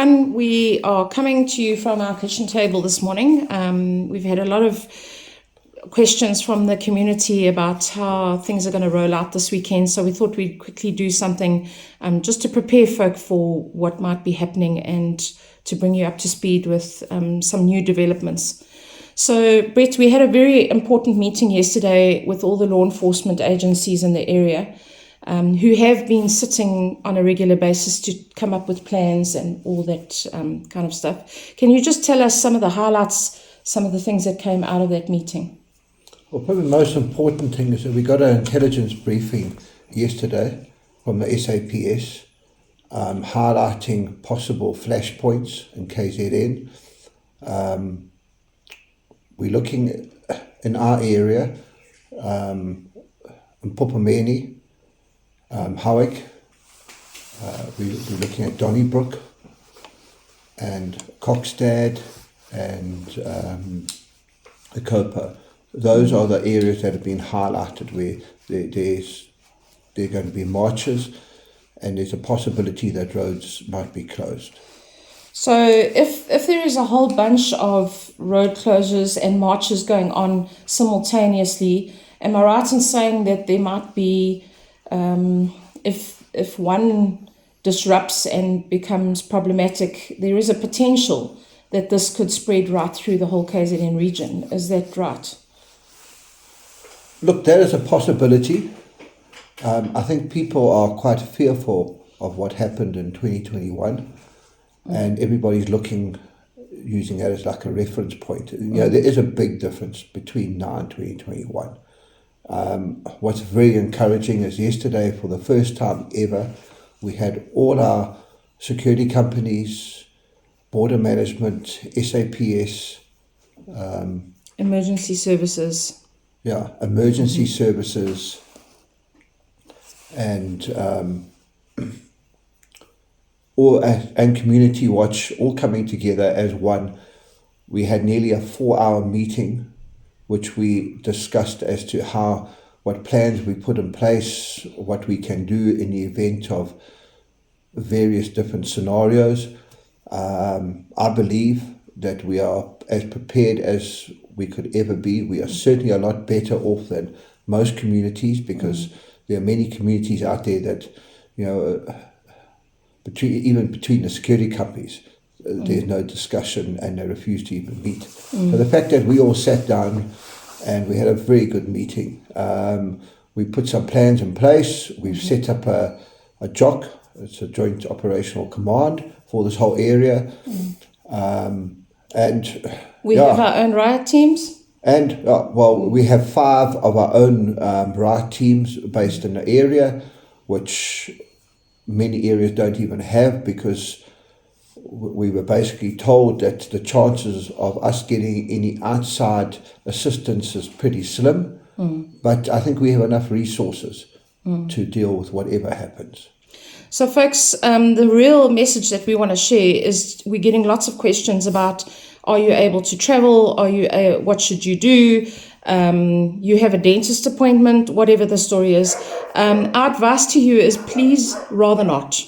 everyone. We are coming to you from our kitchen table this morning. We've had a lot of questions from the community about how things are going to roll out this weekend. So we thought we'd quickly do something just to prepare folk for what might be happening and to bring you up to speed with some new developments. So, Brett, we had a very important meeting yesterday with all the law enforcement agencies in the area who have been sitting on a regular basis to come up with plans and all that kind of stuff. Can you just tell us some of the highlights, some of the things that came out of that meeting? Well, probably the most important thing is that we got an intelligence briefing yesterday from the SAPS highlighting possible flashpoints in KZN. We're looking in our area, in Popomeni, Howick, we're looking at Donnybrook and Cockstad and the Copa. Those are the areas that have been highlighted where there are going to be marches and there's a possibility that roads might be closed. So if there is a whole bunch of road closures and marches going on simultaneously, am I right in saying that there might be, if one disrupts and becomes problematic, there is a potential that this could spread right through the whole KZN region? Is that right? Look, there is a possibility. I think people are quite fearful of what happened in 2021. And everybody's using that as like a reference point. You know, there is a big difference between now and 2021. What's very encouraging is yesterday, for the first time ever, we had all our security companies, border management, SAPS, emergency services. Yeah, emergency services, and and Community Watch all coming together as one. We had nearly a 4-hour meeting, which we discussed as to what plans we put in place, what we can do in the event of various different scenarios. I believe that we are as prepared as we could ever be. We are certainly a lot better off than most communities, because there are many communities out there that, you know, between the security companies, there's no discussion and they refuse to even meet. So the fact that we all sat down and we had a very good meeting, we put some plans in place. We've set up a JOC, it's a Joint Operational Command for this whole area. And we have our own riot teams. And we have 5 of our own riot teams based in the area, which many areas don't even have, because we were basically told that the chances of us getting any outside assistance is pretty slim. But I think we have enough resources to deal with whatever happens. So folks, the real message that we want to share is we're getting lots of questions about, are you able to travel? What should you do? You have a dentist appointment, whatever the story is. Our advice to you is please rather not.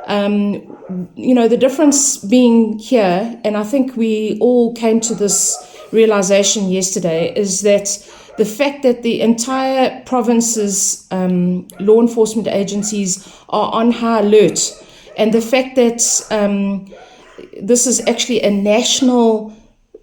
You know, the difference being here, and I think we all came to this realization yesterday, is that the fact that the entire province's law enforcement agencies are on high alert, and the fact that this is actually a national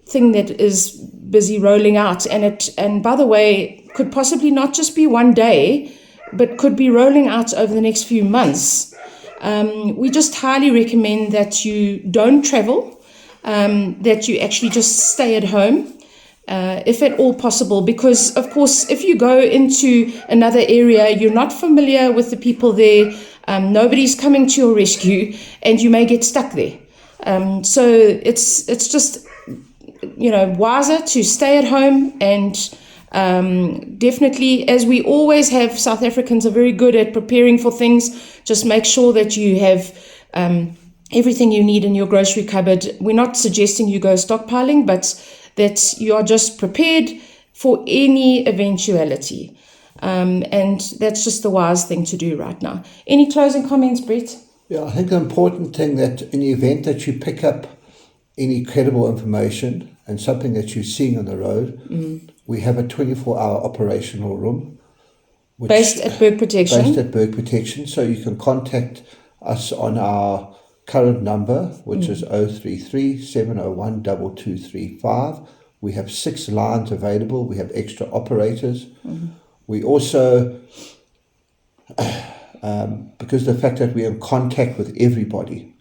thing that is busy rolling out, and by the way, could possibly not just be one day, but could be rolling out over the next few months. We just highly recommend that you don't travel, that you actually just stay at home, if at all possible, because of course, if you go into another area, you're not familiar with the people there, nobody's coming to your rescue, and you may get stuck there. So it's just, you know, wiser to stay at home, and definitely, as we always have, South Africans are very good at preparing for things. Just make sure that you have everything you need in your grocery cupboard. We're not suggesting you go stockpiling, but that you are just prepared for any eventuality. And that's just the wise thing to do right now. Any closing comments, Brett? Yeah, I think the important thing that in the event that you pick up any credible information and something that you're seeing on the road, we have a 24-hour operational room. Based at Berg Protection. Based at Berg Protection. So you can contact us on our current number, which is 033 701 2235. We have 6 lines available. We have extra operators. We also, because of the fact that we're in contact with everybody,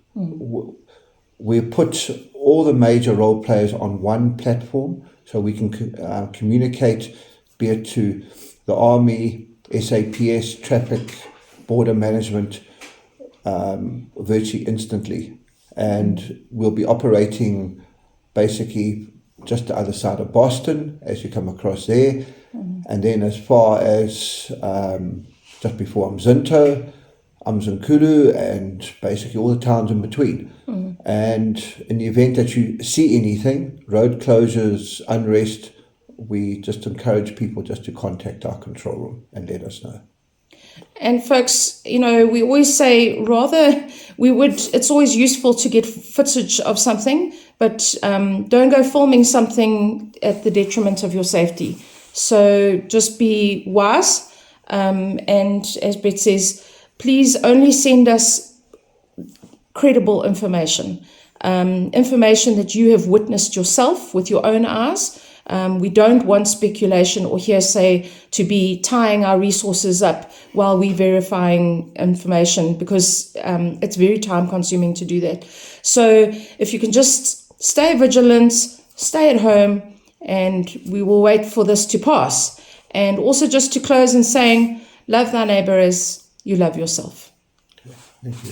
we put all the major role players on one platform so we can communicate, be it to the Army, SAPS, traffic, border management, virtually instantly. And we'll be operating basically just the other side of Boston as you come across there. And then as far as just before Mzinto, Umzinkulu, and basically all the towns in between. And in the event that you see anything, road closures, unrest, we just encourage people just to contact our control room and let us know. And folks, we always say it's always useful to get footage of something, but don't go filming something at the detriment of your safety. So just be wise. And as Brett says, please only send us credible information, information that you have witnessed yourself with your own eyes. We don't want speculation or hearsay to be tying our resources up while we're verifying information, because it's very time consuming to do that. So if you can just stay vigilant, stay at home, and we will wait for this to pass. And also just to close in saying, love thy neighbor as you love yourself. Thank you.